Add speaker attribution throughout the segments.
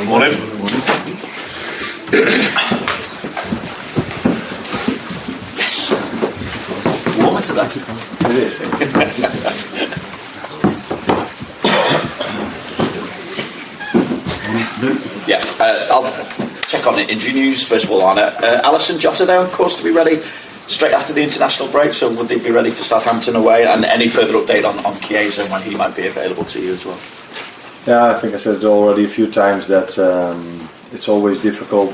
Speaker 1: Good morning. Yes. Warmer today.
Speaker 2: It is.
Speaker 1: Yeah, I'll check on the injury news. First of all, Arne. Alisson Jota there, of course, to be ready straight after the international break, so would they be ready for Southampton away? And any further update on Chiesa and when he might be available to you as well?
Speaker 2: Yeah, I think I said it already a few times that it's always difficult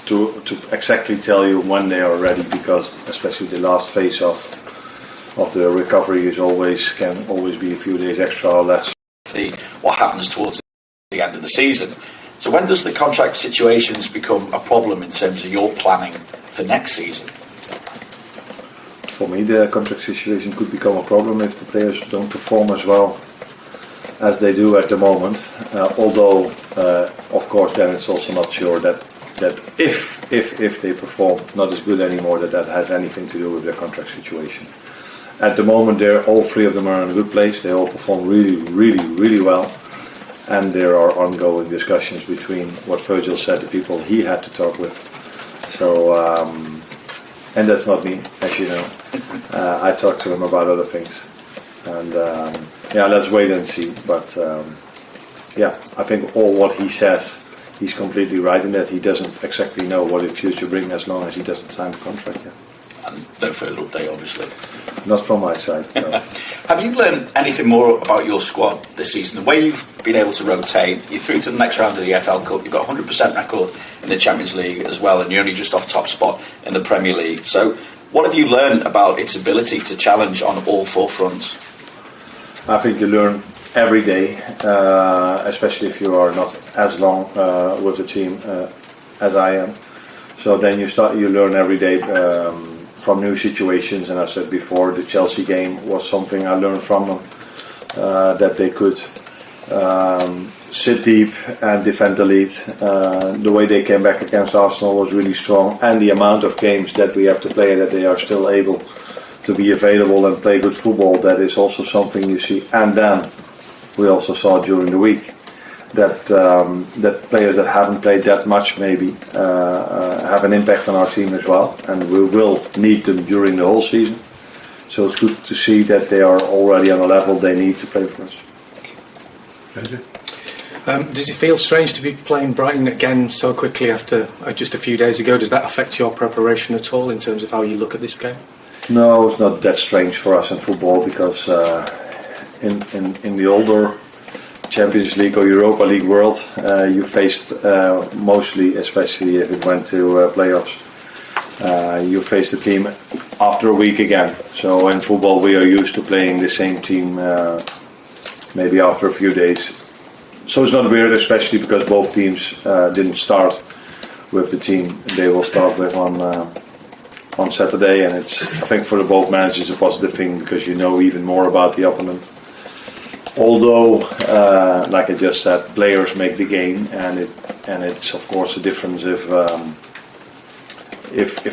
Speaker 2: to exactly tell you when they are ready, because especially the last phase of the recovery can always be a few days extra or less.
Speaker 1: See what happens towards the end of the season. So when does the contract situations become a problem in terms of your planning for next season?
Speaker 2: For me, the contract situation could become a problem if the players don't perform as well as they do at the moment. Although, of course, then it's also not sure that if they perform not as good anymore, that has anything to do with their contract situation. At the moment, all three of them are in a good place. They all perform really, really, really well. And there are ongoing discussions between what Virgil said, the people he had to talk with. So, and that's not me, as you know. I talked to him about other things. And let's wait and see. But I think all what he says, he's completely right in that he doesn't exactly know what the future brings as long as he doesn't sign the contract yet.
Speaker 1: And no further update, obviously.
Speaker 2: Not from my side, no.
Speaker 1: Have you learned anything more about your squad this season? The way you've been able to rotate, you're through to the next round of the FL Cup, you've got 100% record in the Champions League as well, and you're only just off top spot in the Premier League. So what have you learned about its ability to challenge on all four fronts?
Speaker 2: I think you learn every day, especially if you are not as long with the team as I am. So then you learn every day from new situations. And I said before, the Chelsea game was something I learned from them, that they could sit deep and defend the lead. The way they came back against Arsenal was really strong, and the amount of games that we have to play, that they are still able to be available and play good football, that is also something you see. And then we also saw during the week that players that haven't played that much maybe have an impact on our team as well, and we will need them during the whole season. So it's good to see that they are already on a level they need to play for us.
Speaker 3: Does it feel strange to be playing Brighton again so quickly after just a few days ago? Does that affect your preparation at all in terms of how you look at this game?
Speaker 2: No, it's not that strange for us in football, because in the older Champions League or Europa League world, you faced mostly, especially if it went to playoffs, you faced the team after a week again. So in football we are used to playing the same team maybe after a few days. So it's not weird, especially because both teams didn't start with the team they will start with on Saturday, and it's, I think, for the both managers a positive thing, because you know even more about the opponent. Although, like I just said, players make the game, and it's of course a difference if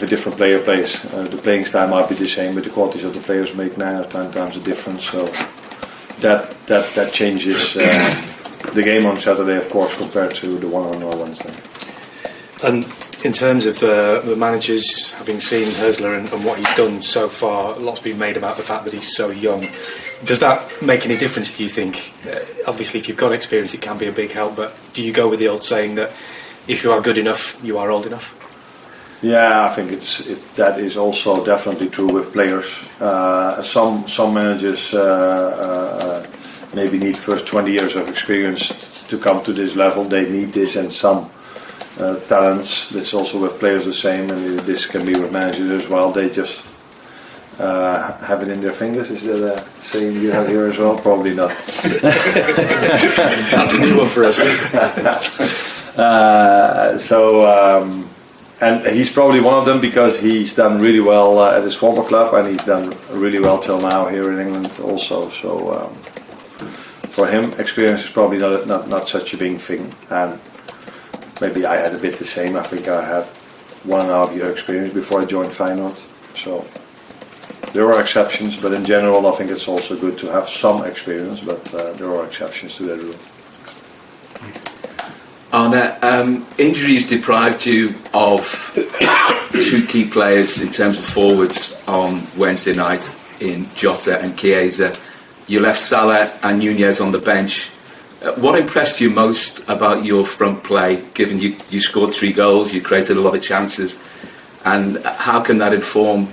Speaker 2: a different player plays. The playing style might be the same, but the qualities of the players make 9 or 10 times the difference. So that changes the game on Saturday, of course, compared to the one on Wednesday.
Speaker 3: And in terms of the managers, having seen Hüsler and what he's done so far, a lot's been made about the fact that he's so young. Does that make any difference, do you think? Obviously, if you've got experience, it can be a big help, but do you go with the old saying that if you are good enough, you are old enough?
Speaker 2: Yeah, I think that is also definitely true with players. Some managers maybe need first 20 years of experience to come to this level. They need this, and some talents, that's also with players the same, and this can be with managers as well. They just have it in their fingers. Is that a saying you have here as well? Probably not.
Speaker 3: That's a new one for us.
Speaker 2: And he's probably one of them, because he's done really well at his former club, and he's done really well till now here in England also. So for him, experience is probably not such a big thing. And maybe I had a bit the same. I think I had 1.5 year experience before I joined Feyenoord. So there are exceptions, but in general I think it's also good to have some experience, but there are exceptions to that rule.
Speaker 4: Arne, injuries deprived you of two key players in terms of forwards on Wednesday night in Jota and Chiesa. You left Salah and Nunez on the bench. What impressed you most about your front play, given you scored 3 goals, you created a lot of chances, and how can that inform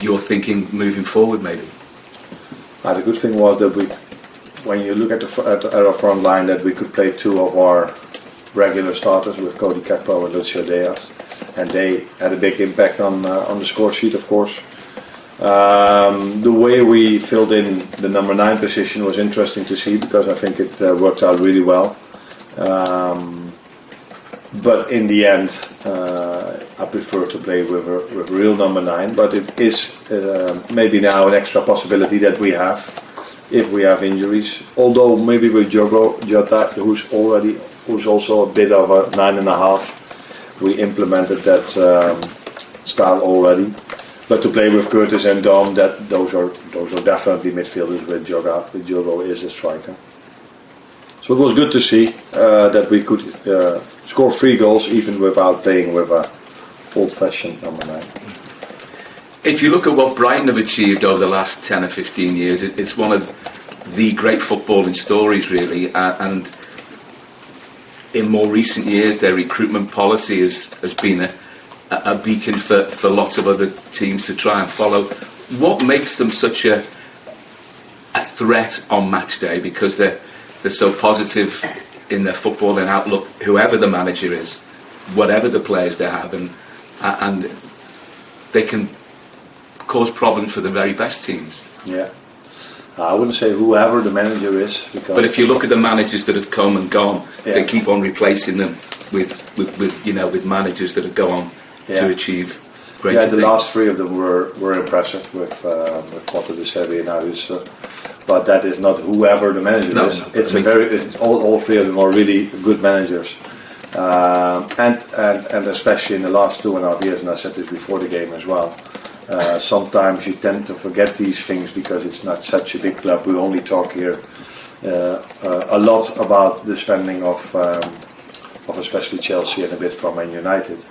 Speaker 4: your thinking moving forward, maybe?
Speaker 2: The good thing was that when you look at our front line, that we could play 2 of our regular starters with Cody Gakpo and Lucio Diaz, and they had a big impact on the score sheet, of course. The way we filled in the number 9 position was interesting to see, because I think it worked out really well. But in the end, I prefer to play with a real number 9. But it is maybe now an extra possibility that we have if we have injuries. Although maybe with Jota, who's also a bit of a 9.5, we implemented that style already. But to play with Curtis and Dom, those are definitely midfielders. With Jogo is a striker. So it was good to see that we could score 3 goals even without playing with a old-fashioned number 9.
Speaker 4: If you look at what Brighton have achieved over the last 10 or 15 years, it's one of the great footballing stories, really. And in more recent years, their recruitment policy has been a beacon for lots of other teams to try and follow. What makes them such a threat on match day? Because they're so positive in their footballing outlook, whoever the manager is, whatever the players they have, and they can cause problems for the very best teams.
Speaker 2: Yeah, I wouldn't say whoever the manager is, because
Speaker 4: but if you look at the managers that have come and gone, they keep on replacing them with managers that have gone on to achieve great things.
Speaker 2: The last 3 of them were impressive with Potter, De Serbi and Arius. But that is not whoever the manager is. It's all 3 of them are really good managers, and especially in the last 2.5 years. And I said this before the game as well. Sometimes you tend to forget these things because it's not such a big club. We only talk here a lot about the spending of especially Chelsea and a bit from Man United.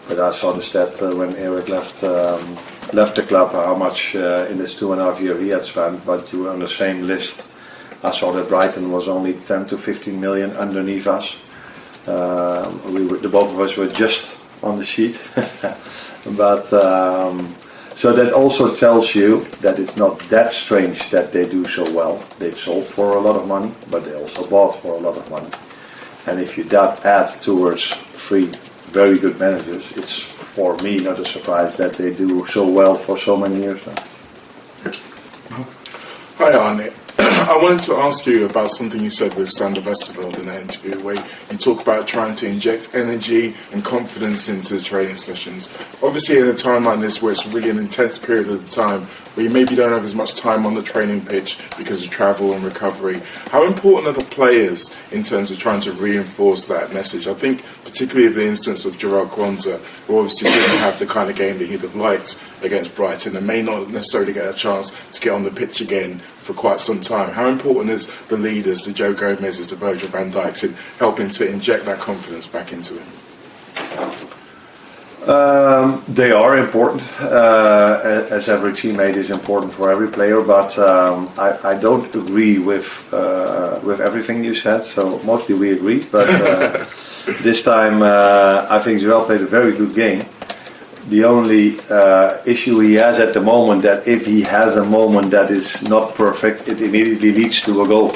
Speaker 2: But I saw the stat when Eric left the club, how much in this 2.5 years he had spent. But you were on the same list. I saw that Brighton was only 10 to 15 million underneath us. The both of us were just on the sheet. But so that also tells you that it's not that strange that they do so well. They've sold for a lot of money, but they also bought for a lot of money. And if you add towards 3 very good managers, it's for me not a surprise that they do so well for so many years now.
Speaker 5: Hi Arne, I wanted to ask you about something you said with Sander Westerveld in that interview, where you talk about trying to inject energy and confidence into the training sessions. Obviously in a time like this where it's really an intense period of the time, where you maybe don't have as much time on the training pitch because of travel and recovery, how important are the players in terms of trying to reinforce that message? I think particularly of the instance of Gerard Kwanzaa, who obviously didn't have the kind of game that he'd have liked against Brighton and may not necessarily get a chance to get on the pitch again for quite some time. How important is the leaders, the Joe Gomez's, the Virgil van Dijks, in helping to inject that confidence back into him?
Speaker 2: They are important, as every teammate is important for every player. But I don't agree with everything you said. So mostly we agree. But this time I think Joel played a very good game. The only issue he has at the moment, that if he has a moment that is not perfect, it immediately leads to a goal.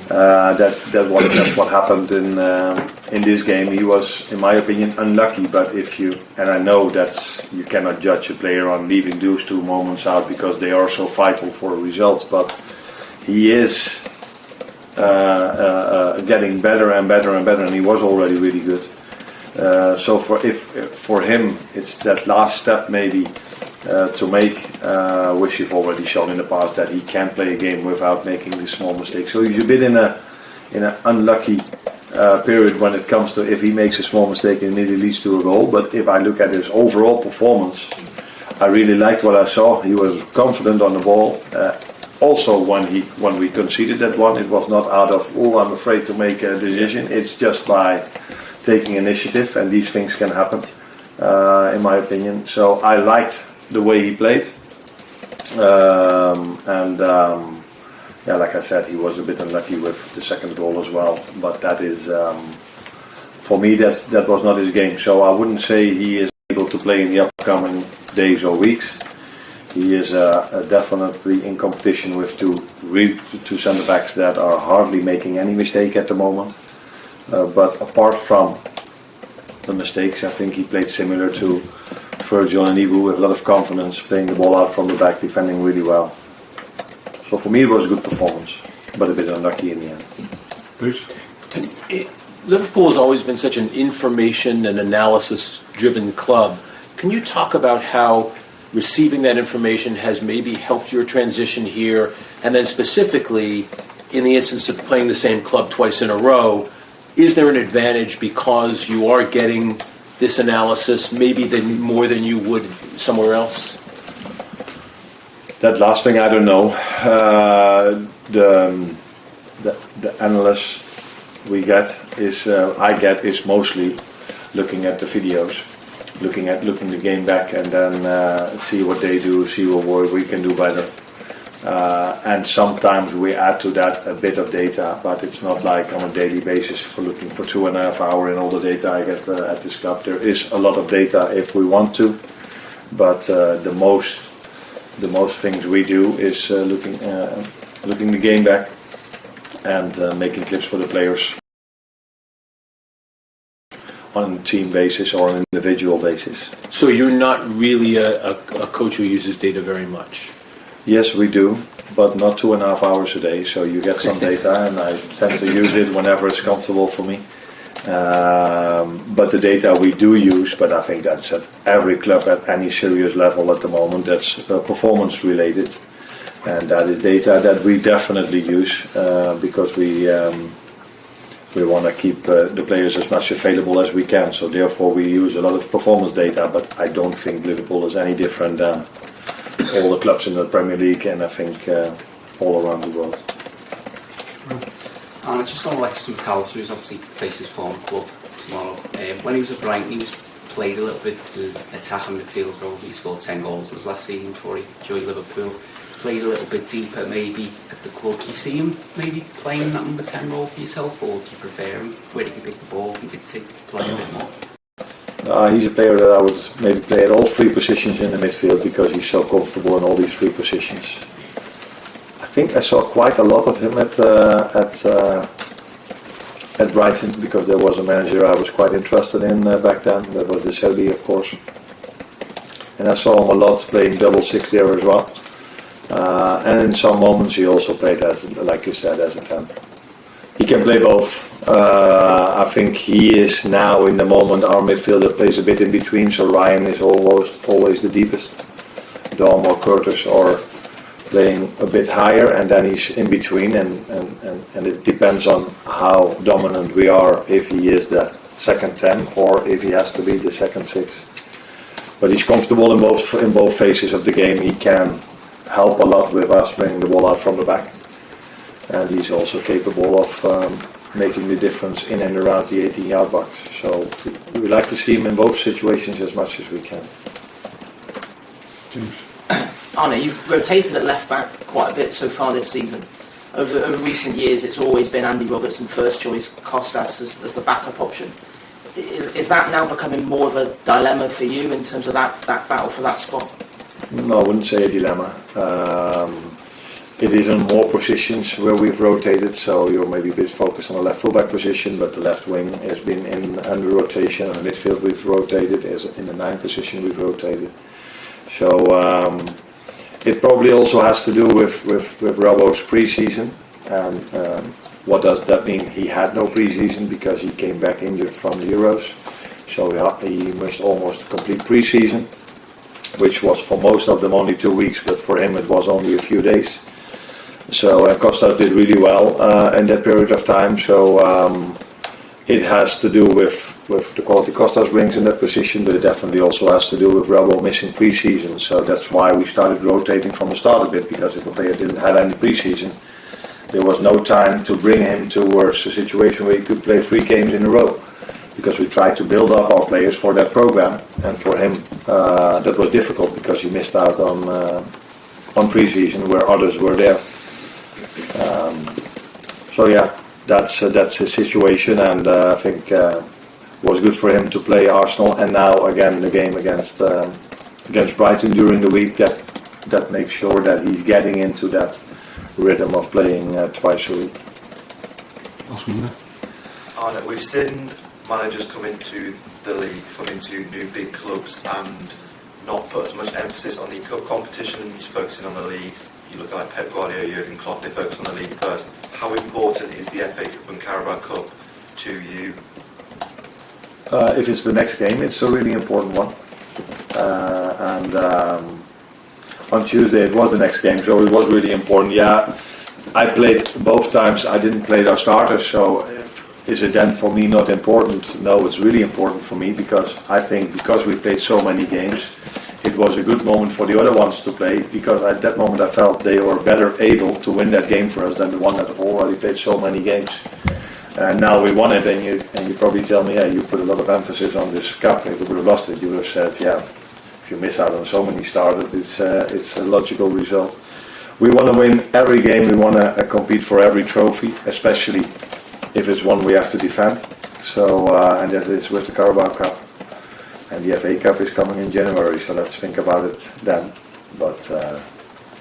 Speaker 2: That's what happened in this game. He was, in my opinion, unlucky. But and I know that you cannot judge a player on leaving those 2 moments out because they are so vital for results. But he is getting better and better and better, and he was already really good. So for him, it's that last step maybe to make, which you've already shown in the past, that he can play a game without making these small mistakes. So he's a bit in an unlucky period when it comes to if he makes a small mistake and it leads to a goal. But if I look at his overall performance, I really liked what I saw. He was confident on the ball. also when we conceded that one, it was not out of I'm afraid to make a decision. It's just by taking initiative, and these things can happen, in my opinion. So I liked the way he played, like I said, he was a bit unlucky with the second goal as well. But that is, for me, that was not his game. So I wouldn't say he is able to play in the upcoming days or weeks. He is definitely in competition with two centre backs that are hardly making any mistake at the moment. But apart from the mistakes, I think he played similar to Virgil and Ibu with a lot of confidence, playing the ball out from the back, defending really well. So for me, it was a good performance, but a bit unlucky in the end.
Speaker 6: Bruce? Liverpool has always been such an information and analysis-driven club. Can you talk about how receiving that information has maybe helped your transition here, and then specifically, in the instance of playing the same club twice in a row, is there an advantage because you are getting this analysis maybe more than you would somewhere else?
Speaker 2: That last thing I don't know. The analysts I get is mostly looking at the videos, looking the game back, and then see what they do, see what we can do better. And sometimes we add to that a bit of data, but it's not like on a daily basis for looking for 2.5 hours in all the data I get at this club. There is a lot of data if we want to, but the most things we do is looking the game back and making clips for the players on a team basis or an individual basis.
Speaker 6: So you're not really a coach who uses data very much?
Speaker 2: Yes, we do, but not 2.5 hours a day. So you get some data, and I tend to use it whenever it's comfortable for me. But the data we do use, but I think that's at every club at any serious level at the moment, that's performance related. And that is data that we definitely use because we want to keep the players as much available as we can. So therefore we use a lot of performance data, but I don't think Liverpool is any different than all the clubs in the Premier League, and I think all around the world.
Speaker 7: And just on Alexander McAllister, who's obviously faces former club tomorrow. When he was at Brighton, he played a little bit of attacking midfield role. He scored 10 goals in his last season before he joined Liverpool. Played a little bit deeper maybe at the club. Do you see him maybe playing that number 10 role for yourself, or do you prefer him where he can pick the ball and dictate play a bit more?
Speaker 2: He's a player that I would maybe play at all three positions in the midfield because he's so comfortable in all these three positions. I think I saw quite a lot of him at Brighton because there was a manager I was quite interested in back then. That was the Saudi, of course. And I saw him a lot playing double six there as well. And in some moments he also played as, like you said, as a 10. He can play both. I think he is now in the moment our midfielder plays a bit in between, so Ryan is always the deepest. Dom or Curtis are playing a bit higher, and then he's in between, and it depends on how dominant we are, if he is the second 10 or if he has to be the second 6. But he's comfortable in both phases of the game. He can help a lot with us bringing the ball out from the back, and he's also capable of making the difference in and around the 18-yard box. So we like to see him in both situations as much as we can.
Speaker 8: Arne, you've rotated at left back quite a bit so far this season. Over recent years, it's always been Andy Robertson first choice, Kostas as the backup option. Is that now becoming more of a dilemma for you in terms of that battle for that spot?
Speaker 2: No, I wouldn't say a dilemma. It is in more positions where we've rotated, so you're maybe a bit focused on the left fullback position, but the left wing has been under rotation, and the midfield we've rotated, as in the 9 position we've rotated. So it probably also has to do with Robbo's pre-season, and what does that mean? He had no pre-season because he came back injured from the Euros, so he missed almost a complete pre-season, which was for most of them only 2 weeks, but for him it was only a few days. So Kostas did really well in that period of time. So It has to do with the quality Costas brings in that position, but it definitely also has to do with Rabo missing pre-season. So that's why we started rotating from the start a bit, because if a player didn't have any pre-season, there was no time to bring him towards a situation where he could play 3 games in a row. Because we tried to build up our players for that program, and for him that was difficult because he missed out on pre-season where others were there. So yeah, that's his situation, and I think it was good for him to play Arsenal, and now again the game against Brighton during the week. That makes sure that he's getting into that rhythm of playing twice a week.
Speaker 9: Arne, we've seen managers come into the league, come into new big clubs and not put as much emphasis on the cup competitions, focusing on the league. You look at like Pep Guardiola, Jurgen Klopp, they focus on the league first. How important is the FA Cup and Carabao Cup to you?
Speaker 2: If it's the next game, it's a really important one. On Tuesday it was the next game, so it was really important. Yeah, I played both times. I didn't play our starters, so is it then for me not important? No, it's really important for me, because I think because we played so many games, it was a good moment for the other ones to play, because at that moment I felt they were better able to win that game for us than the one that already played so many games. And now we won it, and you probably tell me, yeah, you put a lot of emphasis on this cup. If you would have lost it, you would have said, yeah, if you miss out on so many starters, it's a logical result. We want to win every game. We want to compete for every trophy, especially if it's one we have to defend. So and that is with the Carabao Cup, and the FA Cup is coming in January. So let's think about it then. But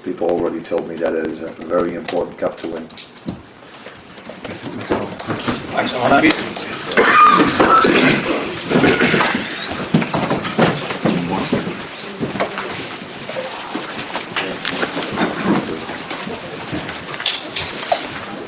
Speaker 2: people already told me that it is a very important cup to win.
Speaker 1: Thanks, Arne.